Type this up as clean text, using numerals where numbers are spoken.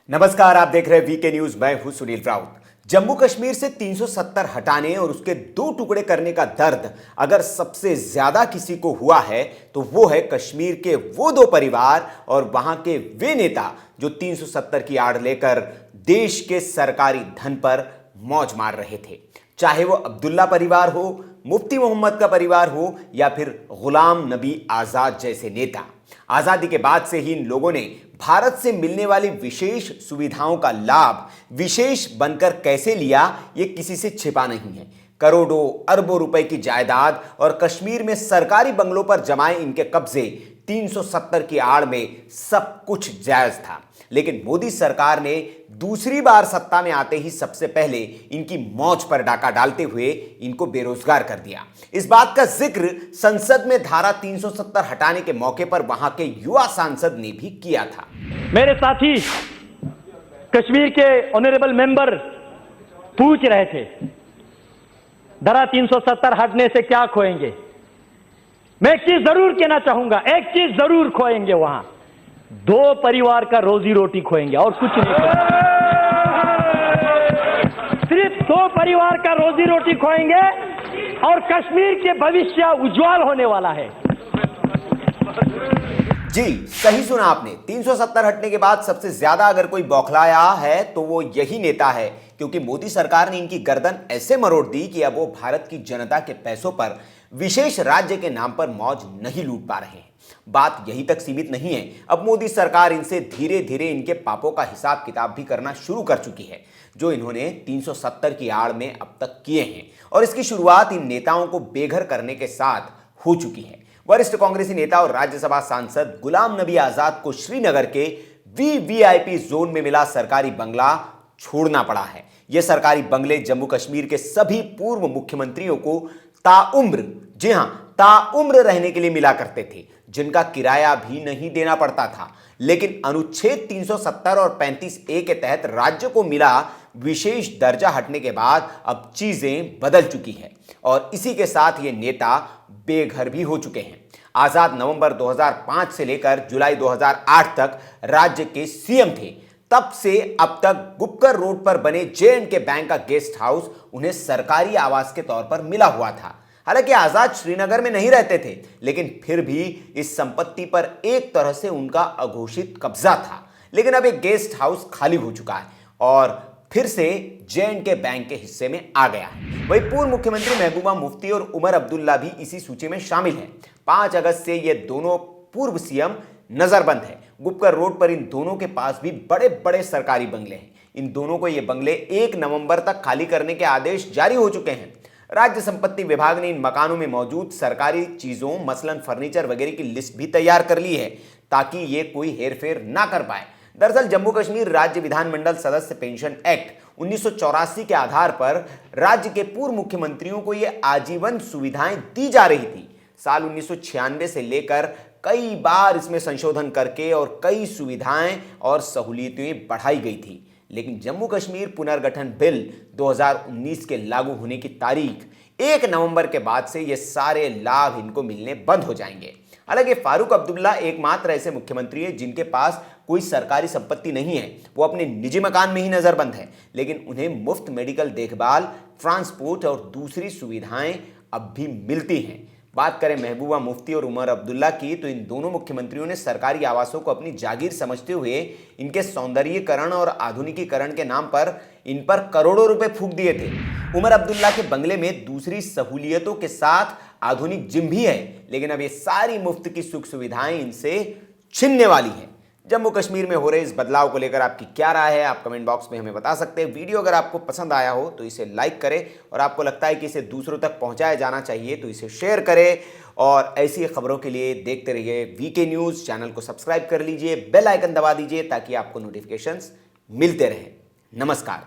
नमस्कार, आप देख रहे हैं वीके न्यूज। मैं हूं सुनील राउत। जम्मू कश्मीर से 370 हटाने और उसके दो टुकड़े करने का दर्द अगर सबसे ज्यादा किसी को हुआ है तो वो है कश्मीर के वो दो परिवार और वहां के वे नेता जो 370 की आड़ लेकर देश के सरकारी धन पर मौज मार रहे थे। चाहे वो अब्दुल्ला परिवार हो, मुफ्ती मोहम्मद का परिवार हो या फिर गुलाम नबी आजाद जैसे नेता। आजादी के बाद से ही इन लोगों ने भारत से मिलने वाली विशेष सुविधाओं का लाभ विशेष बनकर कैसे लिया, ये किसी से छिपा नहीं है। करोड़ों अरबों रुपए की जायदाद और कश्मीर में सरकारी बंगलों पर जमाए इनके कब्जे 370 की आड़ में सब कुछ जायज था। लेकिन मोदी सरकार ने दूसरी बार सत्ता में आते ही सबसे पहले इनकी मौज पर डाका डालते हुए इनको बेरोजगार कर दिया। इस बात का जिक्र संसद में धारा 370 हटाने के मौके पर वहां के युवा सांसद ने भी किया था। मेरे साथी कश्मीर के ऑनरेबल मेंबर पूछ रहे थे, धारा 370 हटने से क्या खोएंगे। मैं एक चीज जरूर कहना चाहूंगा, एक चीज जरूर खोएंगे, वहां दो परिवार का रोजी रोटी खोएंगे और कुछ नहीं खोएंगे। सिर्फ दो परिवार का रोजी रोटी खोएंगे और कश्मीर के भविष्य उज्जवल होने वाला है। जी सही सुना आपने। 370 हटने के बाद सबसे ज्यादा अगर कोई बौखलाया है तो वो यही नेता है, क्योंकि मोदी सरकार ने इनकी गर्दन ऐसे मरोड़ दी कि अब वो भारत की जनता के पैसों पर विशेष राज्य के नाम पर मौज नहीं लूट पा रहे हैं। बात यही तक सीमित नहीं है, अब मोदी सरकार इनसे धीरे धीरे इनके पापों का हिसाब किताब भी करना शुरू कर चुकी है, जो इन्होंने 370 की आड़ में अब तक किए हैं। और इसकी शुरुआत इन नेताओं को बेघर करने के साथ हो चुकी है। वरिष्ठ कांग्रेसी नेता और राज्यसभा सांसद गुलाम नबी आजाद को श्रीनगर के वीवीआईपी जोन में मिला सरकारी बंगला छोड़ना पड़ा है। यह सरकारी बंगले जम्मू कश्मीर के सभी पूर्व मुख्यमंत्रियों को ताउम्र, जी हां, ताउम्र रहने के लिए मिला करते थे, जिनका किराया भी नहीं देना पड़ता था। लेकिन अनुच्छेद 370 और 35A के तहत राज्य को मिला विशेष दर्जा हटने के बाद अब चीजें बदल चुकी है और इसी के साथ ये नेता बेघर भी हो चुके हैं। आजाद नवंबर 2005 से लेकर जुलाई 2008 तक राज्य के सीएम थे। तब से अब तक गुपकर रोड पर बने J&K बैंक का गेस्ट हाउस उन्हें सरकारी आवास के तौर पर मिला हुआ था। हालांकि आजाद श्रीनगर में नहीं रहते थे, लेकिन फिर भी इस संपत्ति पर एक तरह से उनका अघोषित कब्जा था। लेकिन अब एक गेस्ट हाउस खाली हो चुका है और फिर से J&K बैंक के हिस्से में आ गया है। वही पूर्व मुख्यमंत्री महबूबा मुफ्ती और उमर अब्दुल्ला भी इसी सूची में शामिल हैं। 5 अगस्त से ये दोनों पूर्व सीएम नजरबंद है। गुपकर रोड पर इन दोनों के पास भी बड़े बड़े सरकारी बंगले हैं। इन दोनों को ये बंगले 1 नवंबर तक खाली करने के आदेश जारी हो चुके हैं। राज्य संपत्ति विभाग ने इन मकानों में मौजूद सरकारी चीजों मसलन फर्नीचर वगैरह की लिस्ट भी तैयार कर ली है, ताकि ये कोई हेरफेर ना कर पाए। दरअसल जम्मू कश्मीर राज्य विधानमंडल सदस्य पेंशन एक्ट 1984 के आधार पर राज्य के पूर्व मुख्यमंत्रियों को ये आजीवन सुविधाएं दी जा रही थी। साल 1996 से लेकर कई बार इसमें संशोधन करके और कई सुविधाएं और सहूलियतें बढ़ाई गई थी। लेकिन जम्मू कश्मीर पुनर्गठन बिल 2019 के लागू होने की तारीख 1 नवंबर के बाद से ये सारे लाभ इनको मिलने बंद हो जाएंगे। हालांकि फारूक अब्दुल्ला एकमात्र ऐसे मुख्यमंत्री हैं जिनके पास कोई सरकारी संपत्ति नहीं है। वो अपने निजी मकान में ही नजरबंद है, लेकिन उन्हें मुफ्त मेडिकल देखभाल, ट्रांसपोर्ट और दूसरी सुविधाएं अब भी मिलती हैं। बात करें महबूबा मुफ्ती और उमर अब्दुल्ला की, तो इन दोनों मुख्यमंत्रियों ने सरकारी आवासों को अपनी जागीर समझते हुए इनके सौंदर्यीकरण और आधुनिकीकरण के नाम पर इन पर करोड़ों रुपए फूंक दिए थे। उमर अब्दुल्ला के बंगले में दूसरी सहूलियतों के साथ आधुनिक जिम भी है, लेकिन अब ये सारी मुफ्त की सुख सुविधाएं इनसे छिनने वाली हैं। जम्मू कश्मीर में हो रहे इस बदलाव को लेकर आपकी क्या राय है, आप कमेंट बॉक्स में हमें बता सकते हैं। वीडियो अगर आपको पसंद आया हो तो इसे लाइक करें और आपको लगता है कि इसे दूसरों तक पहुंचाया जाना चाहिए तो इसे शेयर करें। और ऐसी खबरों के लिए देखते रहिए वीके न्यूज़। चैनल को सब्सक्राइब कर लीजिए, बेल आइकन दबा दीजिए ताकि आपको नोटिफिकेशंस मिलते रहें। नमस्कार।